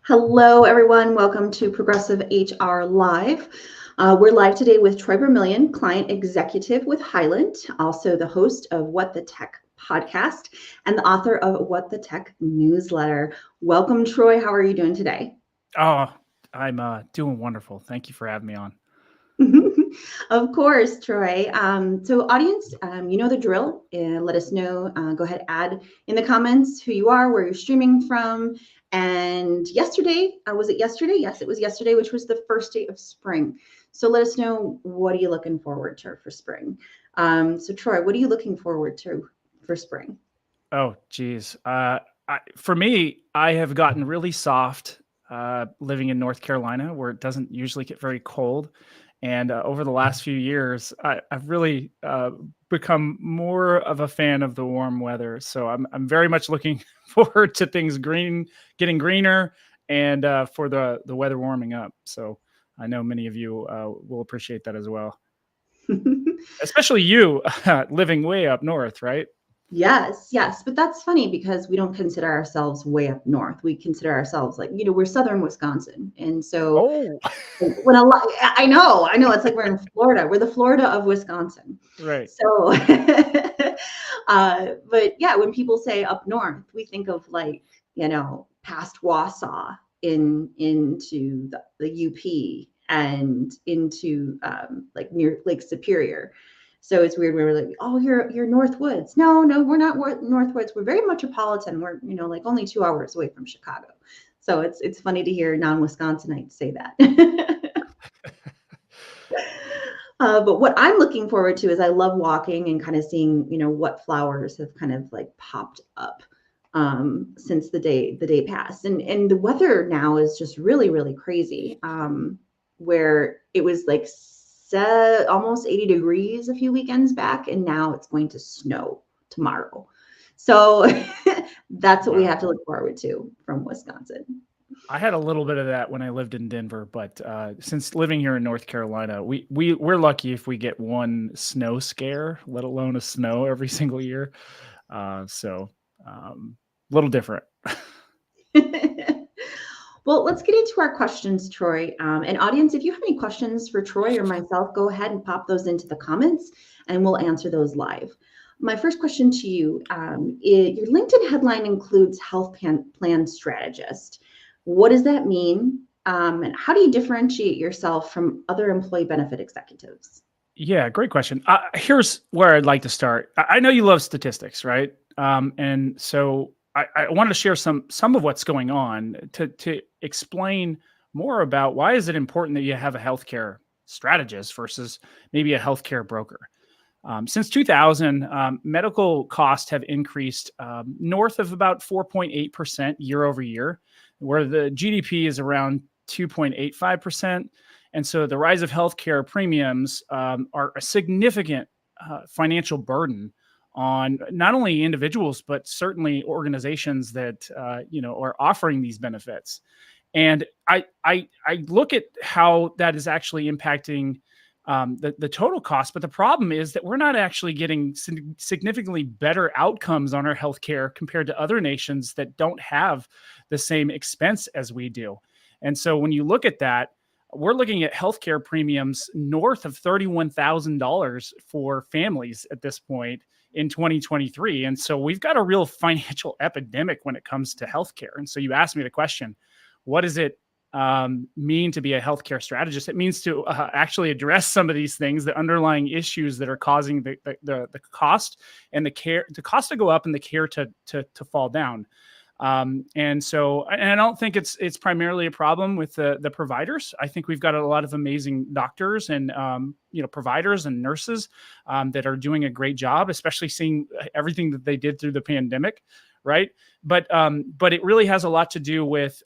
Hello, everyone. Welcome to Progressive HR Live. We're live today with Troy Vermillion, client executive with Highland, also the host of What the Tech podcast and the author of What the Tech newsletter. Welcome, Troy. How are you doing today? Oh, I'm doing wonderful. Thank you for having me on. Of course, Troy. So audience, you know the drill. Let us know. Go ahead, add in the comments who you are, where you're streaming from. And yesterday, was it yesterday? Yes, it was yesterday, which was the first day of spring. So let us know, what are you looking forward to for spring? So Troy, what are you looking forward to for spring? Oh, geez. For me, I have gotten really soft living in North Carolina, where it doesn't usually get very cold. And over the last few years, I've really become more of a fan of the warm weather. So I'm very much looking forward to things getting greener, and for the weather warming up. So I know many of you will appreciate that as well, especially you living way up north, right? Yes, yes. But that's funny because we don't consider ourselves way up north. We consider ourselves like, we're southern Wisconsin. And so Oh, when I know, it's like we're in Florida. We're the Florida of Wisconsin. right. So, but yeah, when people say up north, we think of like, past Wausau into the UP and into like near Lake Superior. So it's weird. We're like, oh, you're Northwoods. No, we're not Northwoods. We're very metropolitan. We're like only 2 hours away from Chicago. So it's funny to hear non-Wisconsinites say that. But what I'm looking forward to is I love walking and kind of seeing, what flowers have kind of like popped up since the day passed. And the weather now is just really, really crazy. Where it was like almost 80 degrees a few weekends back, and now it's going to snow tomorrow. So that's what we Wow. have to look forward to from Wisconsin. I had a little bit of that when I lived in Denver, but since living here in North Carolina, we're lucky if we get one snow scare, let alone a snow every single year. So a little different. Well, let's get into our questions, Troy. And audience, if you have any questions for Troy or myself, go ahead and pop those into the comments and we'll answer those live. My first question to you, your LinkedIn headline includes health plan strategist. What does that mean? And how do you differentiate yourself from other employee benefit executives? Yeah, great question. Here's where I'd like to start. I know you love statistics, right? And so I wanted to share some of what's going on to explain more about why is it important that you have a healthcare strategist versus maybe a healthcare broker. Since 2000, medical costs have increased north of about 4.8% year over year, where the GDP is around 2.85%. And so the rise of healthcare premiums are a significant financial burden on not only individuals, but certainly organizations that are offering these benefits. And I look at how that is actually impacting the total cost. But the problem is that we're not actually getting significantly better outcomes on our healthcare compared to other nations that don't have the same expense as we do. And so when you look at that, we're looking at healthcare premiums north of $31,000 for families at this point in 2023. And so we've got a real financial epidemic when it comes to healthcare. And so you asked me the question, what does it mean to be a healthcare strategist? It means to actually address some of these things, the underlying issues that are causing the cost and the care, the cost to go up and the care to fall down. And I don't think it's primarily a problem with the providers. I think we've got a lot of amazing doctors and providers and nurses that are doing a great job, especially seeing everything that they did through the pandemic, right? But it really has a lot to do with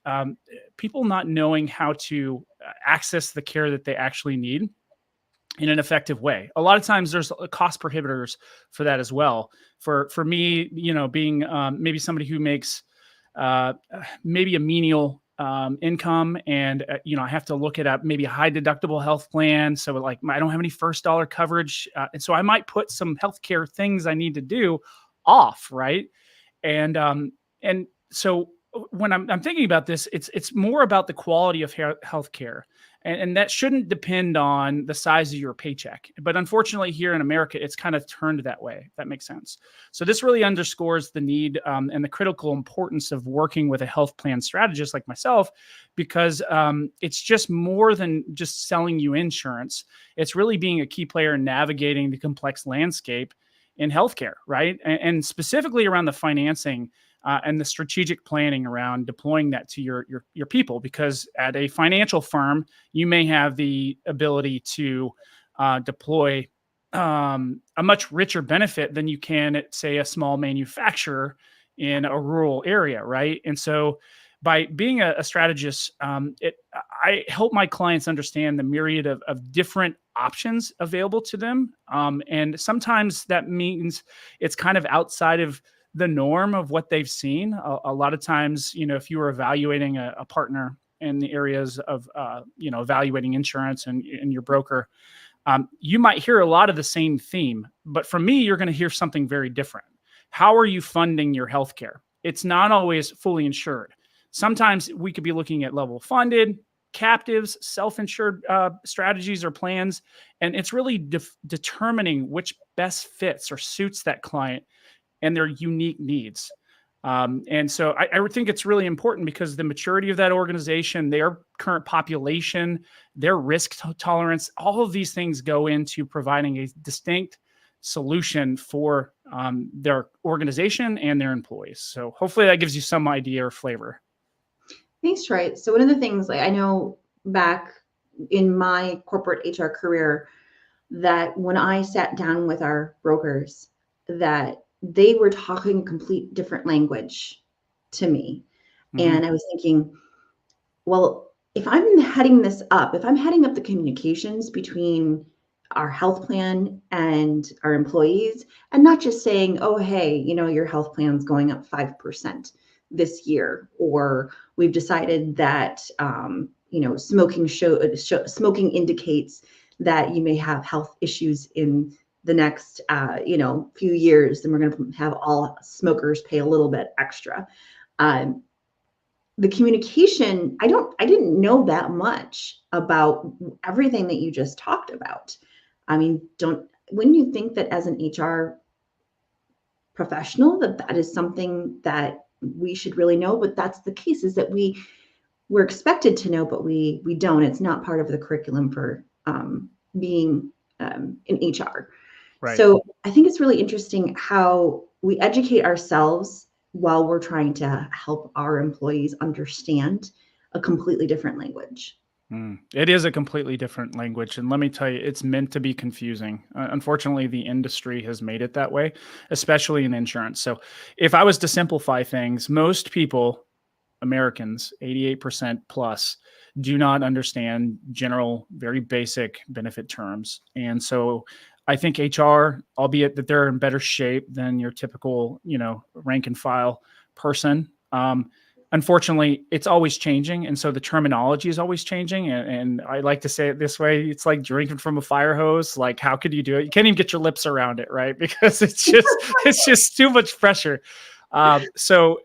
people not knowing how to access the care that they actually need in an effective way. A lot of times there's cost prohibitors for that as well. For me, being maybe somebody who makes maybe a menial income, and I have to look at maybe a high deductible health plan. So like I don't have any first dollar coverage, and so I might put some healthcare things I need to do off, right? And so when I'm thinking about this, it's more about the quality of healthcare, and that shouldn't depend on the size of your paycheck. But unfortunately, here in America, it's kind of turned that way. If that makes sense. So this really underscores the need and the critical importance of working with a health plan strategist like myself, because it's just more than just selling you insurance. It's really being a key player in navigating the complex landscape in healthcare, right? And specifically around the financing and the strategic planning around deploying that to your people. Because at a financial firm, you may have the ability to deploy a much richer benefit than you can at, say, a small manufacturer in a rural area, right? And so, by being a strategist, I help my clients understand the myriad of different options available to them, and sometimes that means it's kind of outside of the norm of what they've seen. A lot of times, if you were evaluating a partner in the areas of, evaluating insurance and your broker, you might hear a lot of the same theme. But from me, you're going to hear something very different. How are you funding your healthcare? It's not always fully insured. Sometimes we could be looking at level funded, captives, self-insured strategies or plans. And it's really determining which best fits or suits that client and their unique needs. And so I would think it's really important because the maturity of that organization, their current population, their risk tolerance, all of these things go into providing a distinct solution for their organization and their employees. So hopefully that gives you some idea or flavor. Thanks, Troy. So one of the things, like, I know back in my corporate HR career, that when I sat down with our brokers, that they were talking a complete different language to me. Mm-hmm. And I was thinking, well, if I'm heading this up, if I'm heading up the communications between our health plan and our employees, and not just saying, oh, hey, your health plan's going up 5% this year, or we've decided that, smoking indicates that you may have health issues in the next, few years, then we're going to have all smokers pay a little bit extra. The communication, I didn't know that much about everything that you just talked about. I mean, wouldn't you think that as an HR professional that is something that we should really know? But that's the case, is that we're expected to know, but we don't. It's not part of the curriculum for being in HR. Right. So I think it's really interesting how we educate ourselves while we're trying to help our employees understand a completely different language. It is a completely different language. And let me tell you, it's meant to be confusing. Unfortunately, the industry has made it that way, especially in insurance. So if I was to simplify things, most people, Americans, 88% plus, do not understand general, very basic benefit terms. And so I think HR, albeit that they're in better shape than your typical, rank and file person, unfortunately, it's always changing. And so the terminology is always changing. And I like to say it this way. It's like drinking from a fire hose. Like, how could you do it? You can't even get your lips around it, right? Because it's just too much pressure. So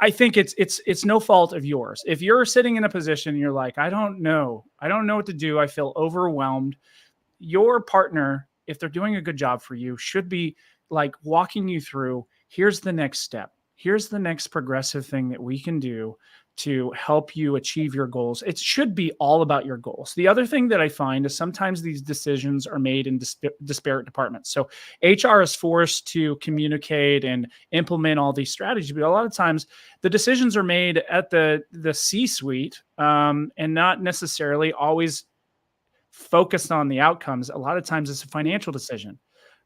I think it's no fault of yours. If you're sitting in a position, you're like, I don't know what to do. I feel overwhelmed. Your partner, if they're doing a good job for you, should be like walking you through, here's the next step. Here's the next progressive thing that we can do to help you achieve your goals. It should be all about your goals. The other thing that I find is sometimes these decisions are made in disparate departments. So HR is forced to communicate and implement all these strategies, but a lot of times the decisions are made at the C-suite and not necessarily always focused on the outcomes. A lot of times it's a financial decision,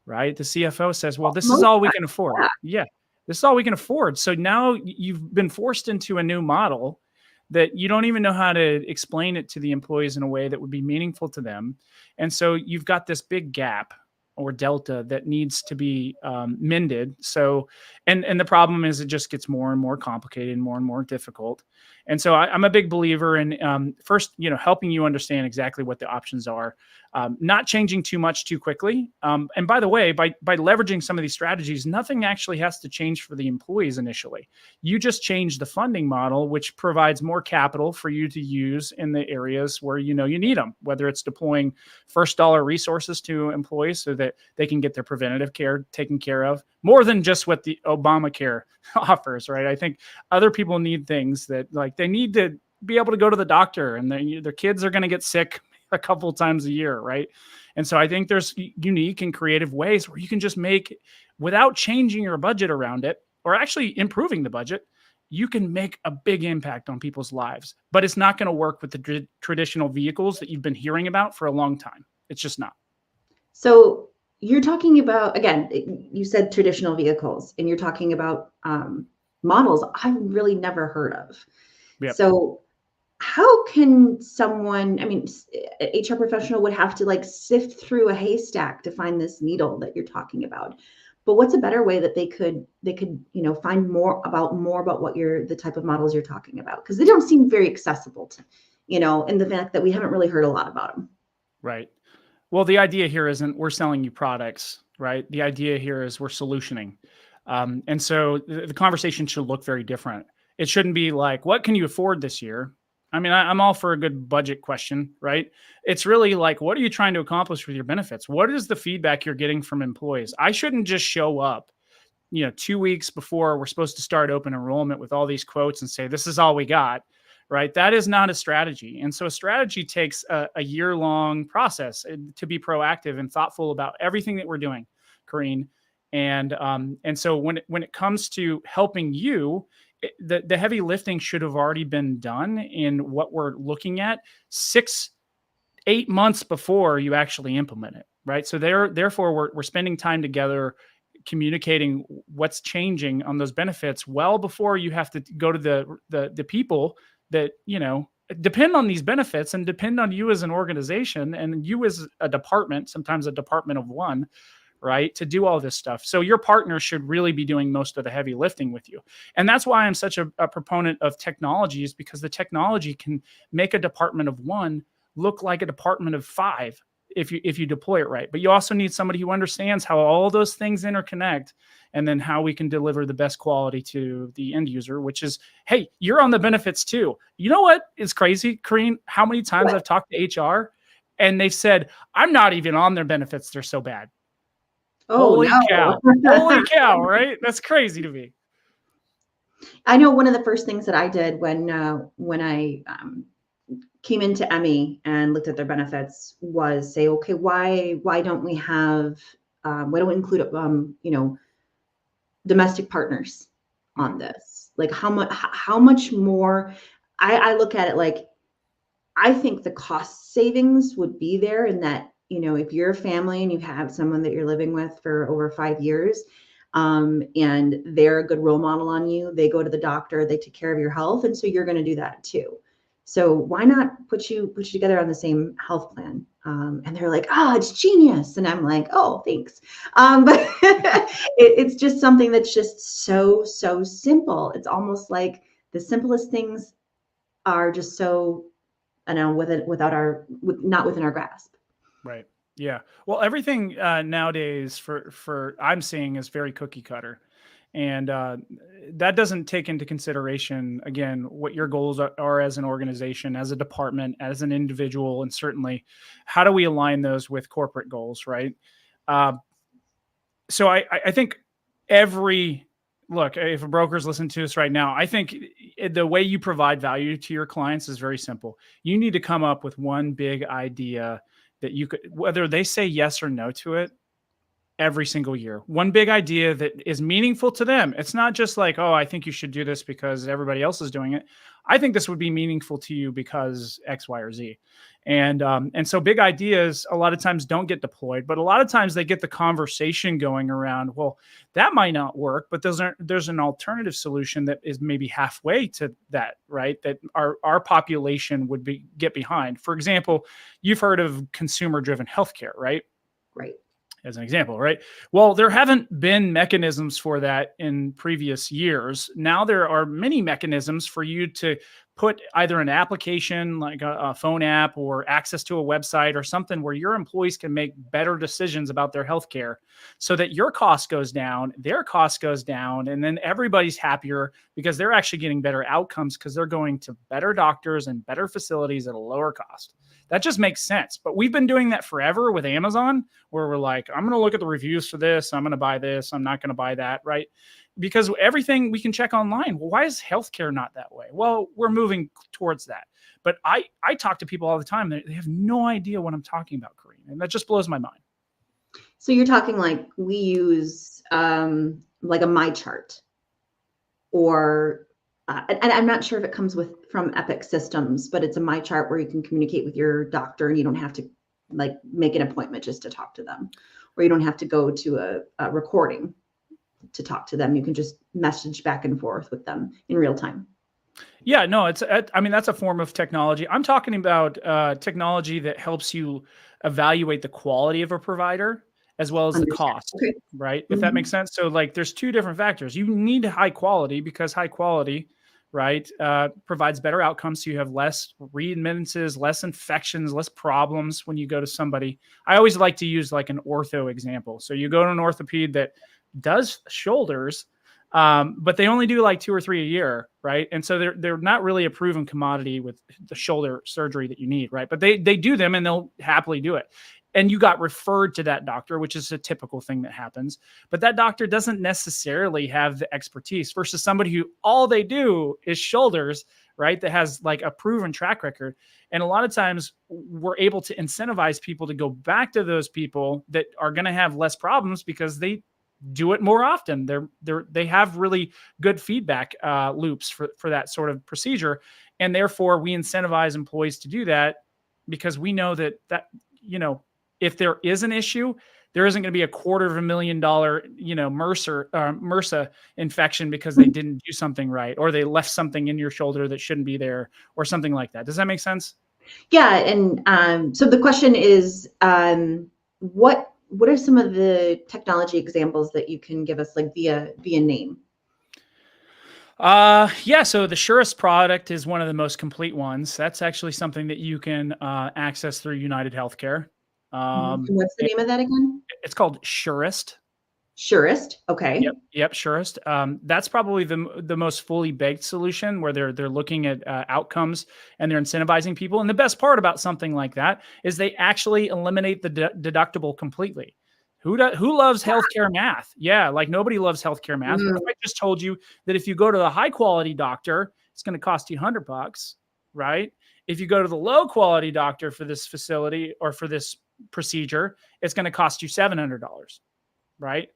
right? The CFO says, well, this is all we can afford. Yeah. This is all we can afford. So now you've been forced into a new model that you don't even know how to explain it to the employees in a way that would be meaningful to them. And so you've got this big gap or delta that needs to be mended. So, and the problem is it just gets more and more complicated and more difficult. And so I'm a big believer in first, helping you understand exactly what the options are, not changing too much too quickly. And by the way, by leveraging some of these strategies, nothing actually has to change for the employees initially. You just change the funding model, which provides more capital for you to use in the areas where you need them, whether it's deploying first dollar resources to employees so that they can get their preventative care taken care of, more than just what the Obamacare offers, right? I think other people need things that, like, they need to be able to go to the doctor, and their kids are going to get sick a couple of times a year, right? And so I think there's unique and creative ways where you can just make, without changing your budget around it or actually improving the budget, you can make a big impact on people's lives. But it's not going to work with the traditional vehicles that you've been hearing about for a long time. It's just not. So you're talking about, again, you said traditional vehicles, and you're talking about models I've really never heard of. Yep. So how can someone, an HR professional would have to like sift through a haystack to find this needle that you're talking about. But what's a better way that they could, find more about what the type of models you're talking about? Because they don't seem very accessible to, in the fact that we haven't really heard a lot about them. Right. Well, the idea here isn't we're selling you products, right? The idea here is we're solutioning. And so the conversation should look very different. It shouldn't be like, what can you afford this year? I mean, I'm all for a good budget question, right? It's really like, what are you trying to accomplish with your benefits? What is the feedback you're getting from employees? I shouldn't just show up, 2 weeks before we're supposed to start open enrollment with all these quotes and say, this is all we got, right? That is not a strategy. And so a strategy takes a year-long process to be proactive and thoughtful about everything that we're doing, Corrine. And so when it comes to helping you, the heavy lifting should have already been done in what we're looking at 6-8 months before you actually implement it, right? So therefore we're spending time together communicating what's changing on those benefits well before you have to go to the people that depend on these benefits and depend on you as an organization and you as a department, sometimes a department of one, right, to do all this stuff. So your partner should really be doing most of the heavy lifting with you. And that's why I'm such a proponent of technology, is because the technology can make a department of one look like a department of 5 if you deploy it right. But you also need somebody who understands how all those things interconnect, and then how we can deliver the best quality to the end user, which is, hey, you're on the benefits too. You know what is crazy, Corrine? How many times I've talked to HR and they've said, I'm not even on their benefits, they're so bad. Oh, holy no. cow. Holy cow, right? That's crazy to me. I know one of the first things that I did when I came into Emmy and looked at their benefits was say, okay, why don't we include domestic partners on this? Like how much more? I look at it like, I think the cost savings would be there in that, if you're a family and you have someone that you're living with for over 5 years, and they're a good role model on you, they go to the doctor, they take care of your health, and so you're going to do that too. So why not put you together on the same health plan? And they're like, oh, it's genius. And I'm like, oh, thanks. But it's just something that's just so simple. It's almost like the simplest things are just so, not within our grasp. Right. Yeah. Well, everything nowadays for I'm seeing is very cookie cutter. And that doesn't take into consideration, again, what your goals are as an organization, as a department, as an individual, and certainly how do we align those with corporate goals, right? So I think look, if a broker's listening to us right now, I think the way you provide value to your clients is very simple. You need to come up with one big idea that you could, whether they say yes or no to it, every single year. One big idea that is meaningful to them. It's not just like, oh, I think you should do this because everybody else is doing it. I think this would be meaningful to you because X, Y, or Z. And so big ideas a lot of times don't get deployed, but a lot of times they get the conversation going around, well, that might not work, but there's an alternative solution that is maybe halfway to that, right? That our population would get behind. For example, you've heard of consumer-driven healthcare, right? Right. As an example, right? Well, there haven't been mechanisms for that in previous years. Now there are many mechanisms for you to put either an application like a phone app or access to a website or something where your employees can make better decisions about their healthcare so that your cost goes down, their cost goes down, and then everybody's happier because they're actually getting better outcomes because they're going to better doctors and better facilities at a lower cost. That just makes sense. But we've been doing that forever with Amazon, where we're like, I'm going to look at the reviews for this. I'm going to buy this. I'm not going to buy that. Right. Because everything we can check online. Well, why is healthcare not that way? Well, we're moving towards that. But I talk to people all the time. They have no idea what I'm talking about, Corinne. And that just blows my mind. So you're talking like we use like a My Chart, or and I'm not sure if it comes from Epic Systems, but it's a My Chart where you can communicate with your doctor and you don't have to like make an appointment just to talk to them, or you don't have to go to a recording to talk to them. You can just message back and forth with them in real time. Yeah, no, I mean, that's a form of technology. I'm talking about technology that helps you evaluate the quality of a provider as well as the cost, okay. Right? If that makes sense. So like there's two different factors. You need high quality because high quality, right, provides better outcomes. So you have less readmittances, less infections, less problems when you go to somebody. I always like to use like an ortho example. So you go to an orthoped that does shoulders, but they only do like 2 or 3 a year, right? And so they're not really a proven commodity with the shoulder surgery that you need, right? But they do them and they'll happily do it. And you got referred to that doctor, which is a typical thing that happens. But that doctor doesn't necessarily have the expertise versus somebody who all they do is shoulders, right? That has like a proven track record. And a lot of times we're able to incentivize people to go back to those people that are going to have less problems because they do it more often. They have really good feedback loops for that sort of procedure. And therefore we incentivize employees to do that because we know that, you know, if there is an issue, there isn't going to be $250,000, you know, MRSA infection because they didn't do something right, or they left something in your shoulder that shouldn't be there, or something like that. Does that make sense? Yeah. And so the question is, what are some of the technology examples that you can give us, like via name? Yeah, so the Surest product is one of the most complete ones. That's actually something that you can access through United Healthcare. What's the name of that again? It's called Surest. Surest. Okay. Yep, Surest. That's probably the most fully baked solution where they're looking at outcomes and they're incentivizing people. And the best part about something like that is they actually eliminate the deductible completely. Who loves healthcare math? Yeah, like nobody loves healthcare math. What if I just told you that if you go to the high quality doctor, it's going to cost you $100, right? If you go to the low quality doctor for this facility or for this procedure, it's going to cost you $700, right?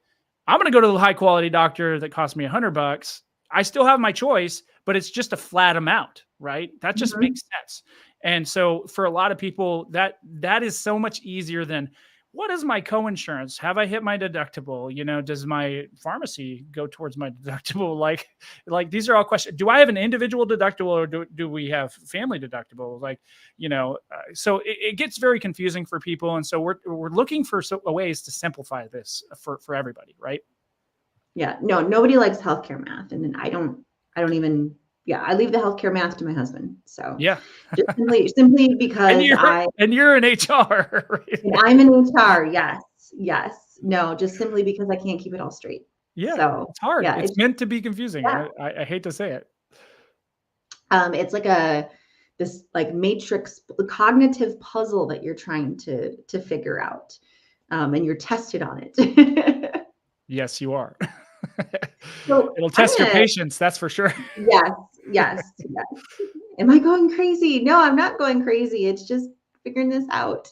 I'm going to go to the high quality doctor that cost me $100. I still have my choice, but it's just a flat amount, right? That just makes sense. And so for a lot of people, that is so much easier than, what is my co-insurance? Have I hit my deductible? You know, does my pharmacy go towards my deductible? Like these are all questions. Do I have an individual deductible or do we have family deductible? Like, you know, so it gets very confusing for people. And so we're looking for ways to simplify this for everybody, right? Yeah, no, nobody likes healthcare math. And then I don't even, yeah, I leave the healthcare math to my husband. So yeah, just simply because and you're in HR. Right? And I'm in HR. Yes. No, just simply because I can't keep it all straight. Yeah, so it's hard. Yeah, it's meant to be confusing. Yeah. I hate to say it. It's like this like matrix cognitive puzzle that you're trying to figure out, and you're tested on it. Yes, you are. So it'll test your patience, that's for sure. Yes. Am I going crazy? No, I'm not going crazy. It's just figuring this out.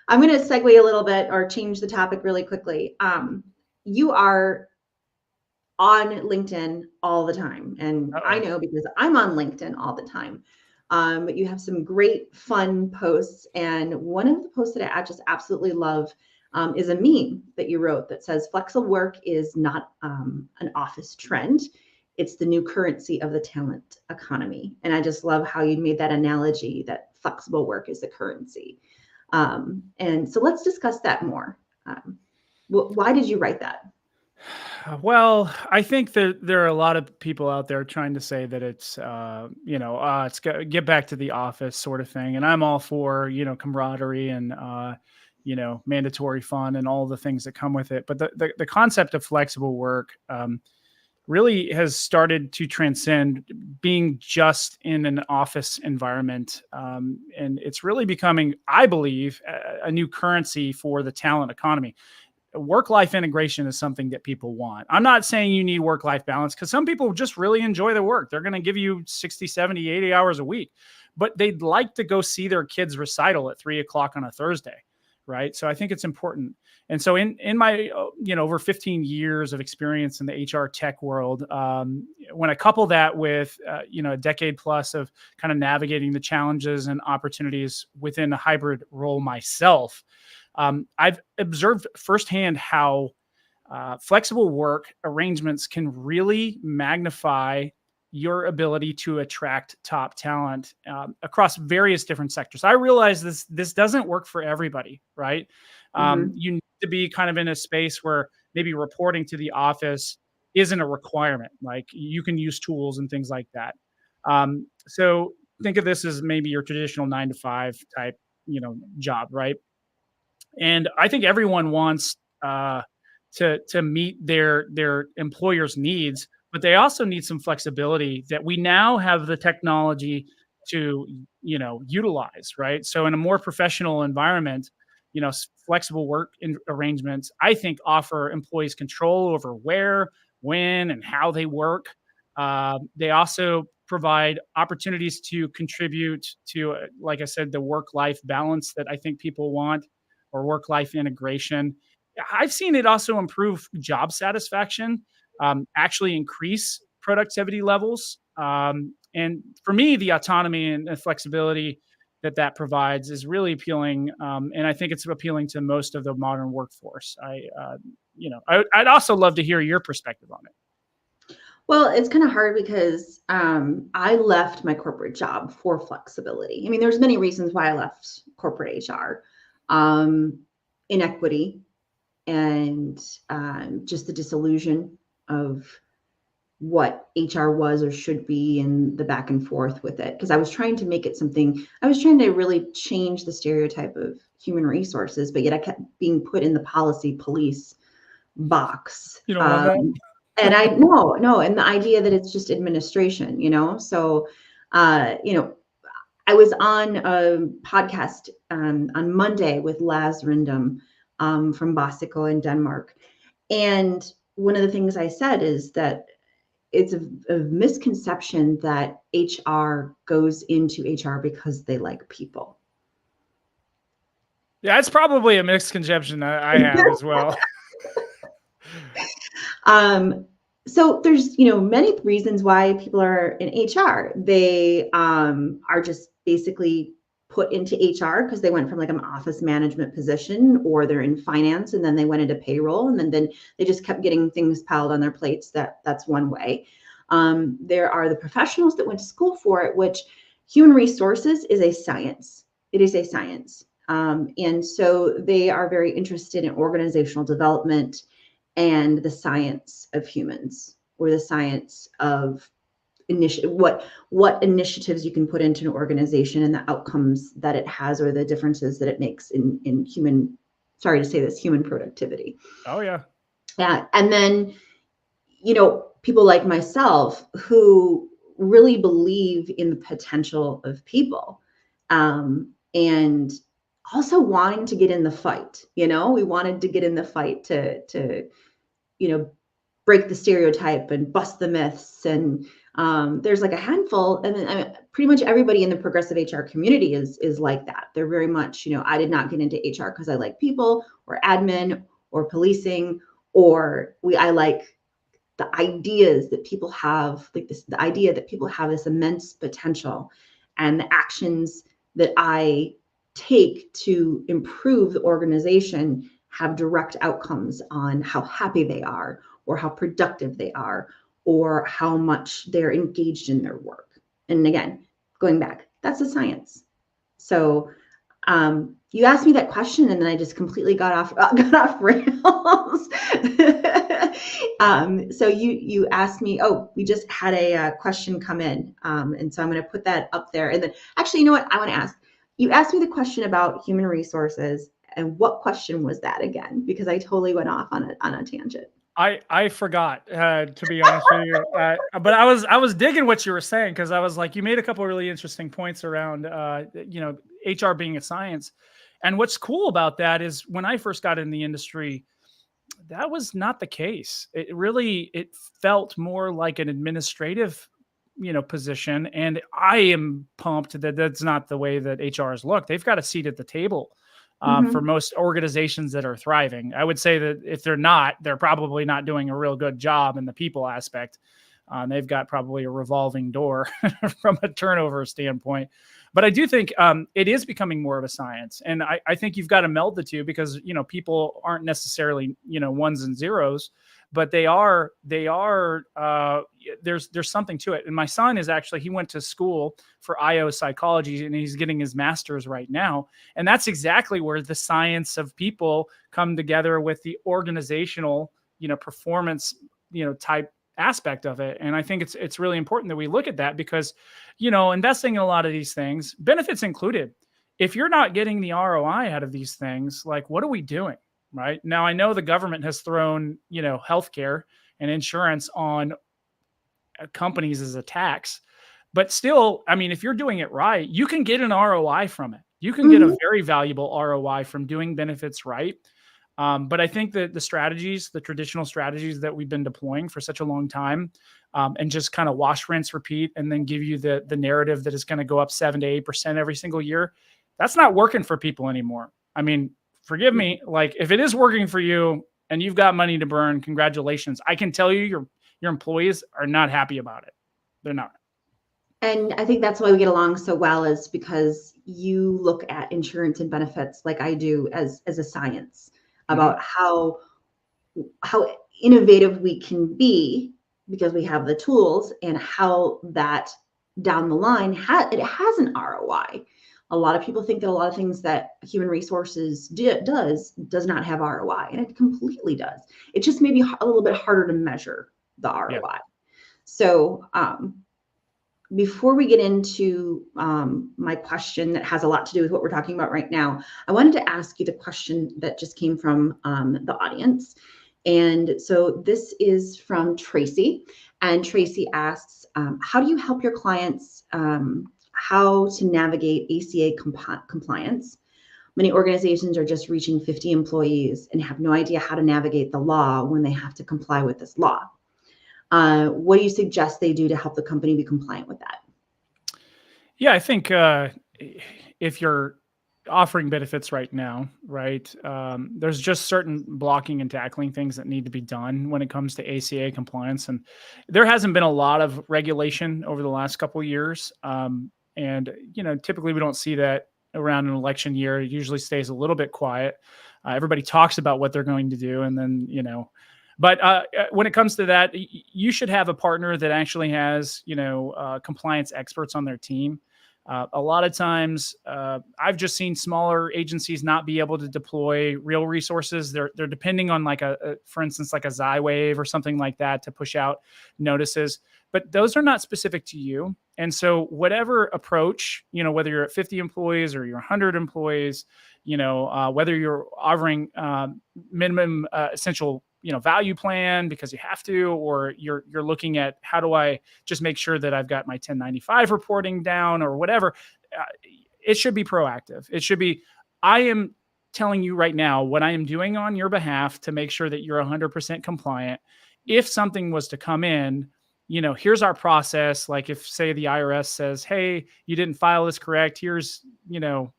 I'm going to segue a little bit or change the topic really quickly. You are on LinkedIn all the time. And I know because I'm on LinkedIn all the time. But you have some great fun posts. And one of the posts that I just absolutely love is a meme that you wrote that says flexible work is not an office trend. It's the new currency of the talent economy. And I just love how you made that analogy that flexible work is the currency. And so let's discuss that more. Why did you write that? Well, I think that there are a lot of people out there trying to say that it's, get back to the office sort of thing. And I'm all for, camaraderie and, mandatory fun and all the things that come with it. But the concept of flexible work, really has started to transcend being just in an office environment. And it's really becoming, I believe, a new currency for the talent economy. Work-life integration is something that people want. I'm not saying you need work-life balance, because some people just really enjoy the work. They're going to give you 60, 70, 80 hours a week, but they'd like to go see their kids recital at 3 o'clock on a Thursday. Right. So I think it's important. And so in my, over 15 years of experience in the HR tech world, when I couple that with, a decade plus of kind of navigating the challenges and opportunities within a hybrid role myself, I've observed firsthand how flexible work arrangements can really magnify your ability to attract top talent across various different sectors. I realize this doesn't work for everybody, right? You need to be kind of in a space where maybe reporting to the office isn't a requirement. Like, you can use tools and things like that. So think of this as maybe your traditional 9 to 5 type, job, right? And I think everyone wants to meet their employer's needs, but they also need some flexibility that we now have the technology to utilize, right? So in a more professional environment, flexible work arrangements, I think, offer employees control over where, when, and how they work. They also provide opportunities to contribute to, like I said, the work-life balance that I think people want, or work-life integration. I've seen it also improve job satisfaction, actually increase productivity levels. And for me, the autonomy and the flexibility that provides is really appealing. And I think it's appealing to most of the modern workforce. I'd also love to hear your perspective on it. Well, it's kind of hard because I left my corporate job for flexibility. I mean, there's many reasons why I left corporate HR. Inequity and just the disillusion of what HR was or should be, and the back and forth with it. Because I was trying to make it something, I was trying to really change the stereotype of human resources, but yet I kept being put in the policy police box. You don't love that? And no, and the idea that it's just administration, so, I was on a podcast on Monday with Laz Rindam from Bosico in Denmark. And one of the things I said is that it's a misconception that HR goes into HR because they like people. Yeah, it's probably a misconception I have as well. So there's, many reasons why people are in HR. They are just basically put into HR because they went from like an office management position, or they're in finance and then they went into payroll, and then they just kept getting things piled on their plates. That's one way. There are the professionals that went to school for it, which human resources is a science. It is a science. And so they are very interested in organizational development and the science of humans, or the science of what initiatives you can put into an organization and the outcomes that it has, or the differences that it makes in human, sorry to say this, human productivity. Oh yeah. Yeah. And then, people like myself who really believe in the potential of people, and also wanting to get in the fight. We wanted to get in the fight to break the stereotype and bust the myths. And there's like a handful, and then pretty much everybody in the progressive HR community is like that. They're very much, I did not get into HR because I like people, or admin, or policing, or I like the ideas that people have, like this, the idea that people have this immense potential, and the actions that I take to improve the organization have direct outcomes on how happy they are, or how productive they are, or how much they're engaged in their work. And again, going back, that's a science. So you asked me that question, and then I just completely got off rails. So you asked me, oh, we just had a question come in. And so I'm going to put that up there. And then actually, you know what? I want to ask, you asked me the question about human resources, and what question was that again? Because I totally went off on a tangent. I forgot, to be honest with you, but I was digging what you were saying, because I was like, you made a couple of really interesting points around HR being a science, and what's cool about that is when I first got in the industry, that was not the case. It felt more like an administrative position, and I am pumped that that's not the way that HRs look. They've got a seat at the table. For most organizations that are thriving, I would say that if they're not, they're probably not doing a real good job in the people aspect. They've got probably a revolving door from a turnover standpoint. But I do think it is becoming more of a science. And I think you've got to meld the two, because, people aren't necessarily, ones and zeros, but there's something to it. And my son he went to school for IO psychology, and he's getting his master's right now. And that's exactly where the science of people come together with the organizational, performance, type aspect of it. And I think it's really important that we look at that, because, investing in a lot of these things, benefits included, if you're not getting the ROI out of these things, like, what are we doing? Right now, I know the government has thrown, healthcare and insurance on companies as a tax, but still, I mean, if you're doing it right, you can get an ROI from it. You can get a very valuable ROI from doing benefits right. But I think that the traditional strategies that we've been deploying for such a long time, and just kind of wash, rinse, repeat, and then give you the narrative that is going to go up 7 to 8% every single year, that's not working for people anymore. I mean, forgive me, like, if it is working for you and you've got money to burn, congratulations. I can tell you your employees are not happy about it. They're not. And I think that's why we get along so well, is because you look at insurance and benefits like I do as a science about how innovative we can be, because we have the tools, and how that down the line it has an ROI. A lot of people think that a lot of things that human resources does not have ROI, and it completely does. It just may be a little bit harder to measure the ROI. Yeah. So before we get into my question that has a lot to do with what we're talking about right now, I wanted to ask you the question that just came from the audience. And so this is from Tracy. And Tracy asks, how do you help your clients how to navigate ACA compliance? Many organizations are just reaching 50 employees and have no idea how to navigate the law when they have to comply with this law. What do you suggest they do to help the company be compliant with that? Yeah, I think if you're offering benefits right now, right, there's just certain blocking and tackling things that need to be done when it comes to ACA compliance. And there hasn't been a lot of regulation over the last couple of years. And, typically we don't see that around an election year. It usually stays a little bit quiet. Everybody talks about what they're going to do. And then, but when it comes to that, you should have a partner that actually has, compliance experts on their team. A lot of times, I've just seen smaller agencies not be able to deploy real resources. They're depending on for instance, like a Xywave or something like that to push out notices. But those are not specific to you. And so whatever approach, whether you're at 50 employees or you're 100 employees, whether you're offering minimum essential value plan because you have to, or you're looking at how do I just make sure that I've got my 1095 reporting down or whatever, it should be proactive. It should be, I am telling you right now what I am doing on your behalf to make sure that you're 100% compliant. If something was to come in, here's our process. Like if, say, the IRS says, hey, you didn't file this correct, here's,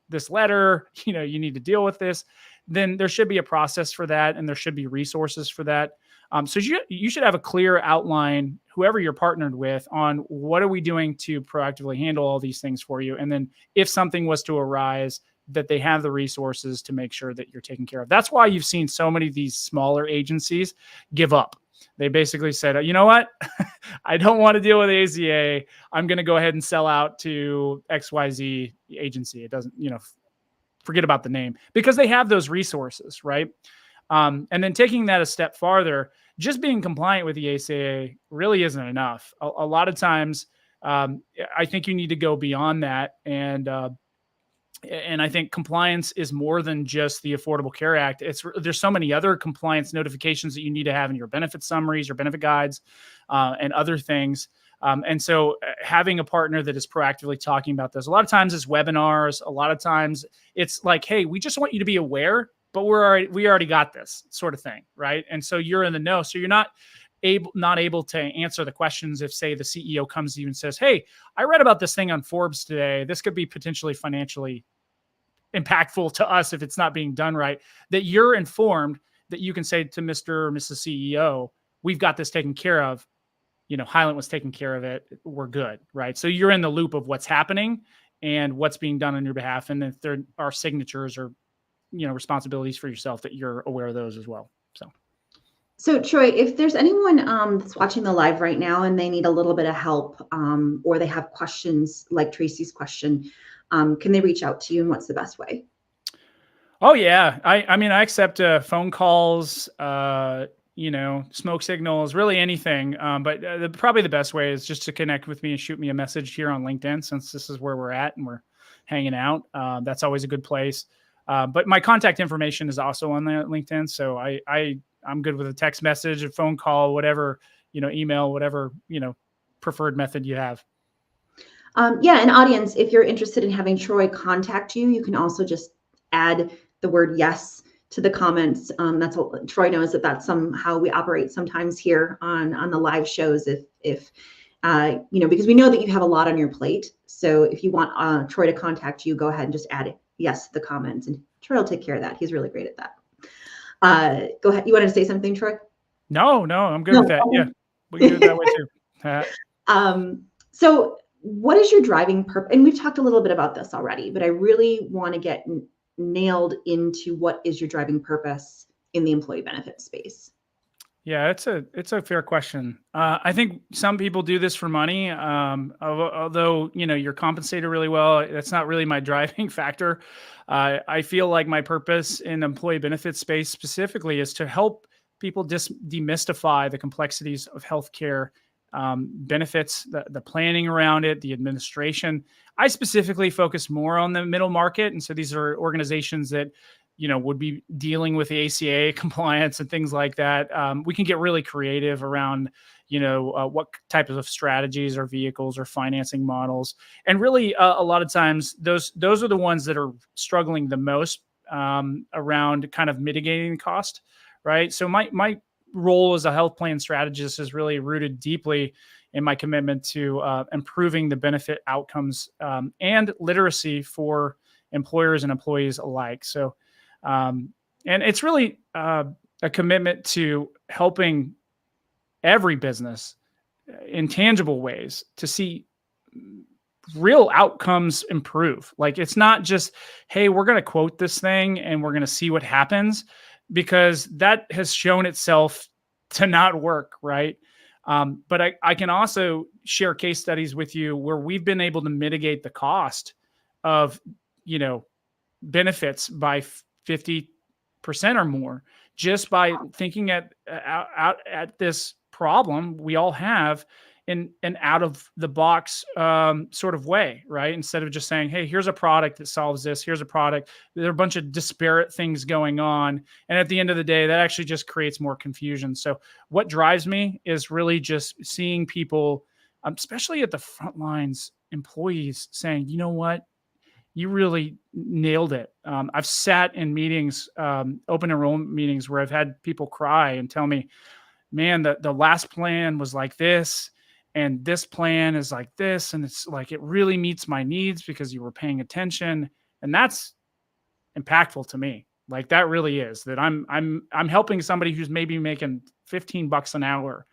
this letter, you need to deal with this, then there should be a process for that, and there should be resources for that. So you should have a clear outline, whoever you're partnered with, on what are we doing to proactively handle all these things for you. And then if something was to arise, that they have the resources to make sure that you're taken care of. That's why you've seen so many of these smaller agencies give up. They basically said, you know what? I don't want to deal with ACA. I'm going to go ahead and sell out to XYZ agency. It doesn't, forget about the name, because they have those resources, right? And then taking that a step farther, just being compliant with the ACA really isn't enough. A lot of times, I think you need to go beyond that. And I think compliance is more than just the Affordable Care Act. There's so many other compliance notifications that you need to have in your benefit summaries, your benefit guides, and other things. And so having a partner that is proactively talking about this, a lot of times it's webinars. A lot of times it's like, hey, we just want you to be aware, but we already got this sort of thing, right? And so you're in the know. So you're not able to answer the questions if, say, the CEO comes to you and says, hey, I read about this thing on Forbes today. This could be potentially financially impactful to us if it's not being done right, that you're informed, that you can say to Mr. or Mrs. CEO, we've got this taken care of. Hylant was taking care of it. We're good, right? So you're in the loop of what's happening and what's being done on your behalf. And if there are signatures or, responsibilities for yourself, that you're aware of those as well. So Troy, if there's anyone that's watching the live right now and they need a little bit of help, or they have questions like Tracy's question, can they reach out to you, and what's the best way? Oh yeah. I mean, I accept phone calls, smoke signals, really anything. But probably the best way is just to connect with me and shoot me a message here on LinkedIn, since this is where we're at and we're hanging out. That's always a good place. But my contact information is also on the LinkedIn. So I'm good with a text message, a phone call, whatever, email, whatever, preferred method you have. Yeah, and audience, if you're interested in having Troy contact you, you can also just add the word yes to the comments. That's what Troy knows, that's how we operate sometimes here on the live shows. If because we know that you have a lot on your plate. So if you want Troy to contact you, go ahead and just add yes to the comments, and Troy will take care of that. He's really great at that. Go ahead. You wanted to say something, Troy? No, I'm good with that. Yeah, we can do it that way too. So what is your driving purpose? And we've talked a little bit about this already, but I really want to get nailed into what is your driving purpose in the employee benefit space. Yeah, it's a fair question. I think some people do this for money. Although, you're compensated really well, that's not really my driving factor. I feel like my purpose in employee benefit space specifically is to help people demystify the complexities of healthcare benefits, the planning around it, the administration. I specifically focus more on the middle market. And so these are organizations that, would be dealing with the ACA compliance and things like that. We can get really creative around, what type of strategies or vehicles or financing models. And really, a lot of times, those are the ones that are struggling the most around kind of mitigating the cost, right? So my role as a health plan strategist is really rooted deeply in my commitment to improving the benefit outcomes and literacy for employers and employees alike. So, and it's really a commitment to helping every business in tangible ways to see real outcomes improve. Like, it's not just, hey, we're going to quote this thing and we're going to see what happens, because that has shown itself to not work, right? But I can also share case studies with you where we've been able to mitigate the cost of, benefits by 50% or more, just by thinking at this problem we all have in an out of the box sort of way, right? Instead of just saying, hey, here's a product that solves this. Here's a product. There are a bunch of disparate things going on. And at the end of the day, that actually just creates more confusion. So what drives me is really just seeing people, especially at the front lines, employees saying, you know what? You really nailed it. I've sat in meetings, open enrollment meetings, where I've had people cry and tell me, man, the last plan was like this, and this plan is like this, and it's like, it really meets my needs because you were paying attention. And that's impactful to me. Like, that really is, that I'm helping somebody who's maybe making $15 an hour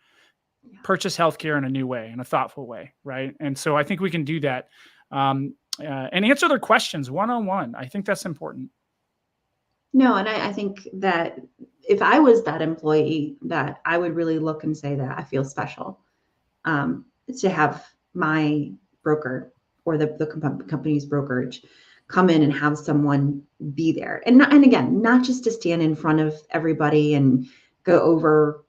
purchase healthcare in a new way, in a thoughtful way, right? And so I think we can do that. And answer their questions one-on-one. I think that's important. No, and I think that if I was that employee, that I would really look and say that I feel special to have my broker or the company's brokerage come in and have someone be there. And again, not just to stand in front of everybody and go over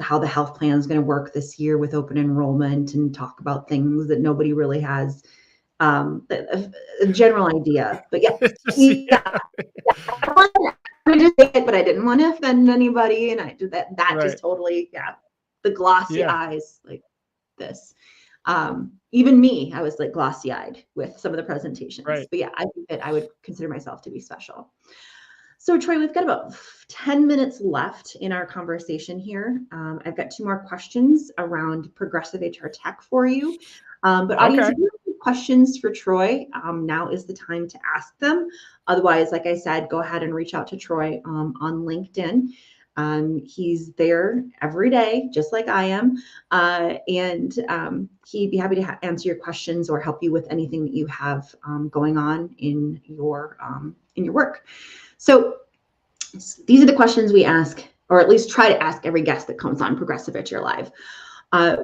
how the health plan is going to work this year with open enrollment, and talk about things that nobody really has a general idea. But yeah, I just say it, but I didn't want to offend anybody, and I did that. That just totally, the glossy eyes like this. Even me, I was like glossy-eyed with some of the presentations. But yeah, I think that I would consider myself to be special. So Troy, we've got about 10 minutes left in our conversation here. I've got 2 more questions around progressive HR tech for you. But audience, if you have questions for Troy, now is the time to ask them. Otherwise, like I said, go ahead and reach out to Troy on LinkedIn. He's there every day, just like I am. And he'd be happy to answer your questions or help you with anything that you have going on in your work. So these are the questions we ask, or at least try to ask every guest that comes on Progressive HR Live.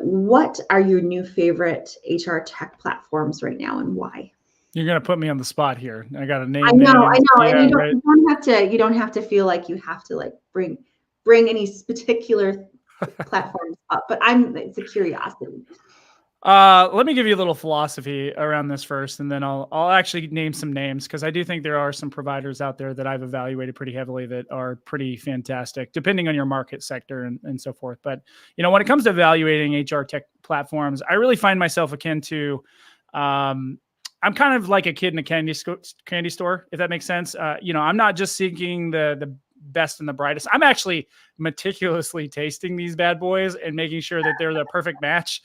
What are your new favorite HR tech platforms right now, and why? You're gonna put me on the spot here. I got to name. I know. Yeah, and you don't have to feel like you have to like bring any particular platforms up, but it's a curiosity. Let me give you a little philosophy around this first, and then I'll actually name some names, because I do think there are some providers out there that I've evaluated pretty heavily that are pretty fantastic, depending on your market sector and so forth. But when it comes to evaluating HR tech platforms, I really find myself akin to, I'm kind of like a kid in a candy store, if that makes sense. I'm not just seeking the best and the brightest. I'm actually meticulously tasting these bad boys and making sure that they're the perfect match,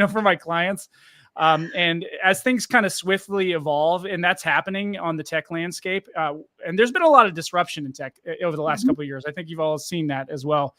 for my clients. And as things kind of swiftly evolve, and that's happening on the tech landscape, and there's been a lot of disruption in tech over the last couple of years. I think you've all seen that as well.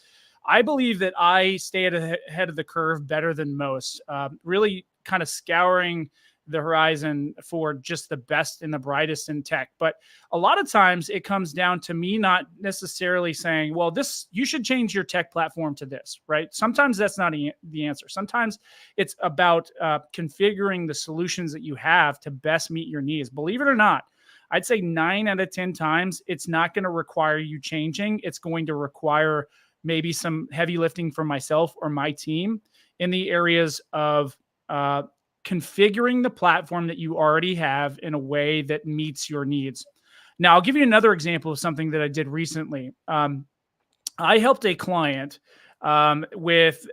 I believe that I stay ahead of the curve better than most, really kind of scouring the horizon for just the best and the brightest in tech. But a lot of times it comes down to me not necessarily saying, well, you should change your tech platform to this, right? Sometimes that's not the answer. Sometimes it's about configuring the solutions that you have to best meet your needs. Believe it or not, I'd say 9 out of 10 times, it's not going to require you changing. It's going to require maybe some heavy lifting from myself or my team in the areas of configuring the platform that you already have in a way that meets your needs. Now, I'll give you another example of something that I did recently. I helped a client with,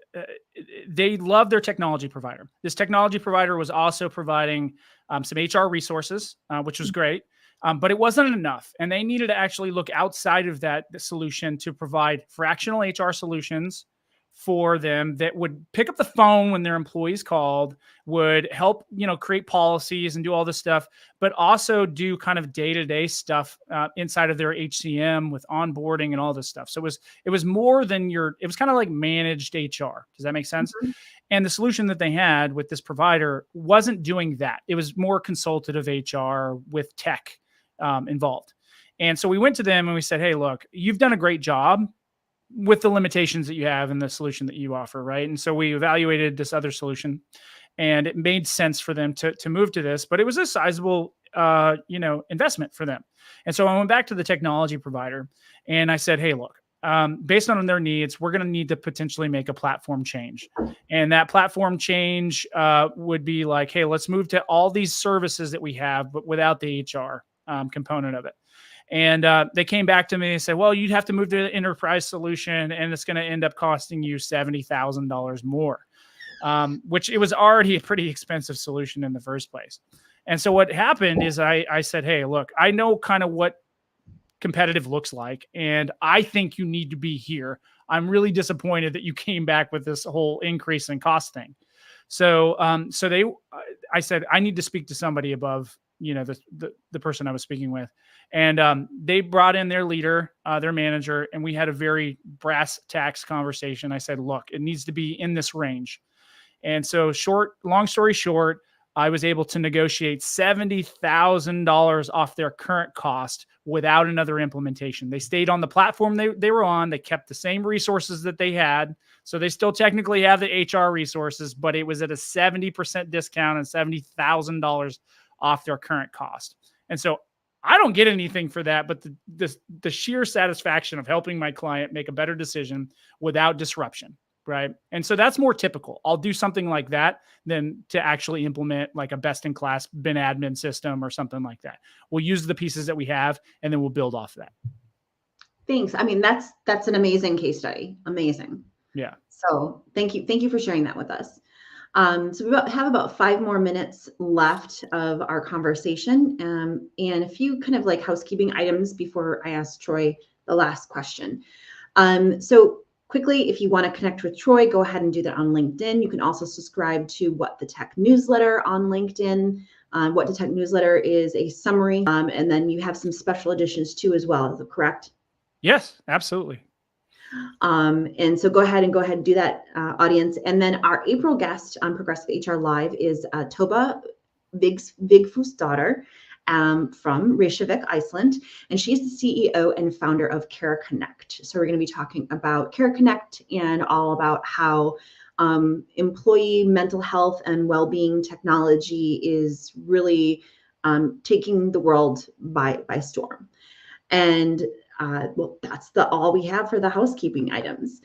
they love their technology provider. This technology provider was also providing some HR resources, which was great, but it wasn't enough. And they needed to actually look outside of the solution to provide fractional HR solutions for them that would pick up the phone when their employees called, would help, create policies and do all this stuff, but also do kind of day-to-day stuff inside of their HCM with onboarding and all this stuff. So it was more than it was kind of like managed HR. Does that make sense? Mm-hmm. And the solution that they had with this provider wasn't doing that. It was more consultative HR with tech involved. And so we went to them and we said, hey, look, you've done a great job with the limitations that you have and the solution that you offer, right? And so we evaluated this other solution, and it made sense for them to move to this, but it was a sizable, investment for them. And so I went back to the technology provider and I said, hey, look, based on their needs, we're going to need to potentially make a platform change. And that platform change would be like, hey, let's move to all these services that we have, but without the HR component of it. And they came back to me and said, well, you'd have to move to the enterprise solution, and it's going to end up costing you $70,000 more, which it was already a pretty expensive solution in the first place. And so what happened is I said, hey, look, I know kind of what competitive looks like, and I think you need to be here. I'm really disappointed that you came back with this whole increase in cost thing. So I said, I need to speak to somebody above, the person I was speaking with. And they brought in their leader, their manager, and we had a very brass tacks conversation. I said, look, it needs to be in this range. And so long story short, I was able to negotiate $70,000 off their current cost without another implementation. They stayed on the platform they were on. They kept the same resources that they had. So they still technically have the HR resources, but it was at a 70% discount and $70,000 off their current cost. And so I don't get anything for that, but the sheer satisfaction of helping my client make a better decision without disruption. right? And so that's more typical. I'll do something like that than to actually implement like a best in class bin admin system or something like that. We'll use the pieces that we have and then we'll build off that. Thanks. I mean, that's an amazing case study. Amazing. Yeah. So thank you. Thank you for sharing that with us. So we have about 5 more minutes left of our conversation, and a few kind of like housekeeping items before I ask Troy the last question. So quickly, if you want to connect with Troy, go ahead and do that on LinkedIn. You can also subscribe to What the Tech newsletter on LinkedIn. What the Tech newsletter is a summary, and then you have some special editions too as well. Is that correct? Yes, absolutely. And so go ahead and do that, audience. And then our April guest on Progressive HR Live is Toba Vigfús daughter from Reykjavik, Iceland. And she's the CEO and founder of Care Connect. So we're going to be talking about Care Connect and all about how employee mental health and well-being technology is really taking the world by storm. And well, that's all we have for the housekeeping items.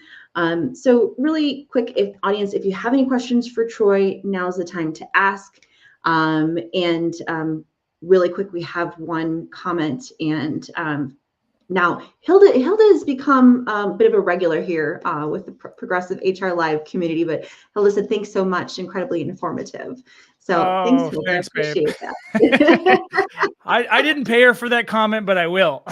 So really quick, if you have any questions for Troy, now's the time to ask. Really quick, we have one comment, and now Hilda has become a bit of a regular here with the Progressive HR Live community. But Hilda said, "Thanks so much, incredibly informative." So thanks, Hilda. Thanks, I appreciate babe. that. I didn't pay her for that comment, but I will.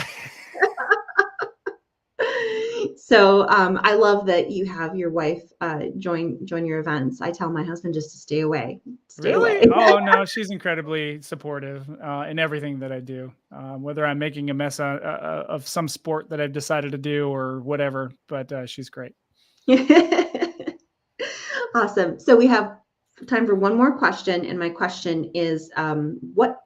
So I love that you have your wife join your events. I tell my husband just to stay away. Really? Oh no, she's incredibly supportive in everything that I do, whether I'm making a mess of some sport that I've decided to do or whatever. But she's great. Awesome. So we have time for one more question, and my question is, what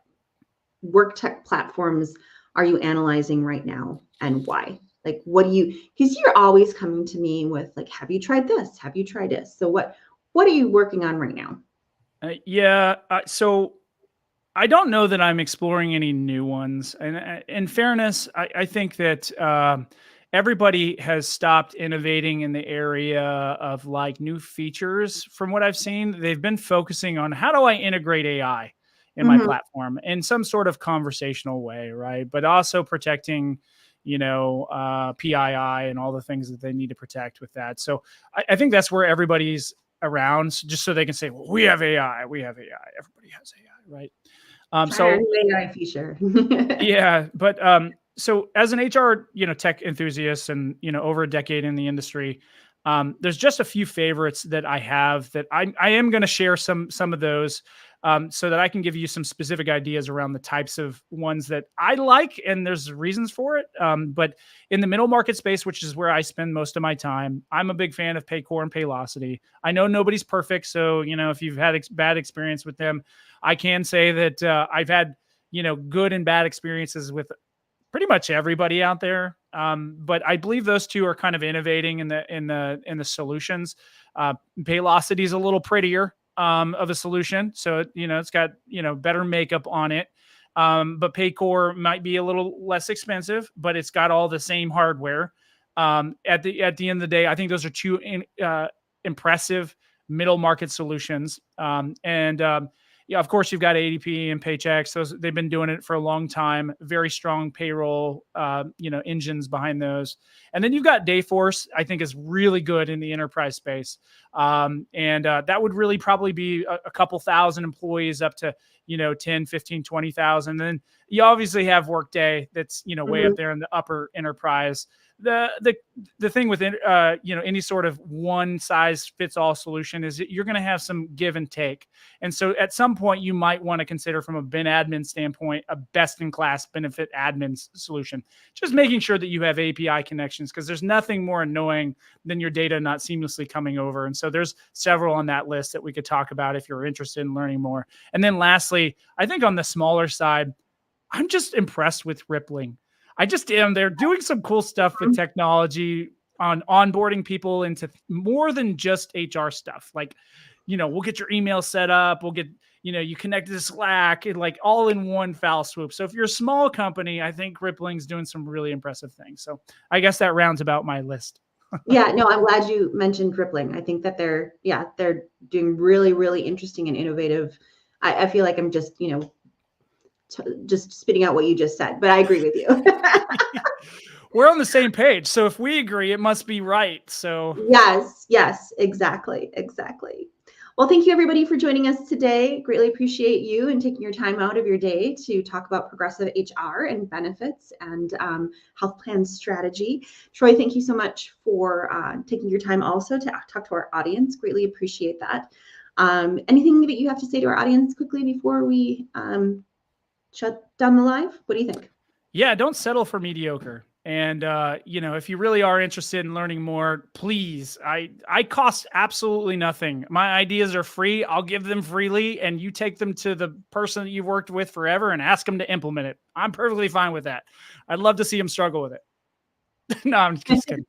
work tech platforms are you analyzing right now, and why? Like, because you're always coming to me with like, have you tried this? Have you tried this? So what are you working on right now? So I don't know that I'm exploring any new ones. And in fairness, I think that everybody has stopped innovating in the area of like new features. From what I've seen, they've been focusing on how do I integrate AI in my platform in some sort of conversational way, right? But also protecting PII and all the things that they need to protect with that. So I think that's where everybody's around, just so they can say, well, we have AI, everybody has AI, right? So AI feature. Yeah, but so as an HR, tech enthusiast and, over a decade in the industry, there's just a few favorites that I have that I am going to share some of those so that I can give you some specific ideas around the types of ones that I like, and there's reasons for it. But in the middle market space, which is where I spend most of my time, I'm a big fan of Paycor and Paylocity. I know nobody's perfect, so if you've had bad experience with them, I can say that I've had good and bad experiences with pretty much everybody out there. But I believe those two are kind of innovating in the solutions. Paylocity is a little prettier of a solution, so it's got better makeup on it. But Paycor might be a little less expensive, but it's got all the same hardware. At the end of the day, I think those are two impressive middle market solutions. Yeah, of course, you've got ADP and Paychex. They've been doing it for a long time. Very strong payroll, engines behind those. And then you've got Dayforce. I think is really good in the enterprise space, and that would really probably be a couple thousand employees up to 10, 15, 20,000. And then you obviously have Workday. That's way up there in the upper enterprise. The thing with any sort of one size fits all solution is that you're going to have some give and take. And so at some point you might want to consider, from a bin admin standpoint, a best in class benefit admin solution, just making sure that you have API connections, because there's nothing more annoying than your data not seamlessly coming over. And so there's several on that list that we could talk about if you're interested in learning more. And then lastly, I think on the smaller side, I'm just impressed with Rippling. I just am. They're doing some cool stuff with technology on onboarding people into more than just HR stuff. Like, we'll get your email set up. We'll get, you connect to Slack, like all in one foul swoop. So if you're a small company, I think Rippling's doing some really impressive things. So I guess that rounds about my list. Yeah, no, I'm glad you mentioned Rippling. I think that they're doing really, really interesting and innovative. I feel like I'm just, just spitting out what you just said, but I agree with you. We're on the same page. So if we agree, it must be right. So Yes, exactly. Well, thank you everybody for joining us today. Greatly appreciate you and taking your time out of your day to talk about progressive HR and benefits and health plan strategy. Troy, thank you so much for taking your time also to talk to our audience. Greatly appreciate that. Anything that you have to say to our audience quickly before we shut down the live? What do you think? yeah, don't settle for mediocre. And if you really are interested in learning more, please, I cost absolutely nothing. My ideas are free. I'll give them freely, and you take them to the person that you've worked with forever and ask them to implement it. I'm perfectly fine with that. I'd love to see them struggle with it. No, I'm just kidding.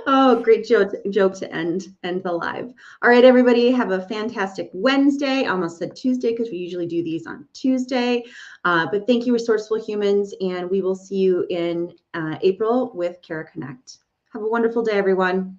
Oh, great joke to end the live. All right, everybody, have a fantastic Wednesday. I almost said Tuesday because we usually do these on Tuesday. But thank you, Resourceful Humans, and we will see you in April with Cara Connect. Have a wonderful day, everyone.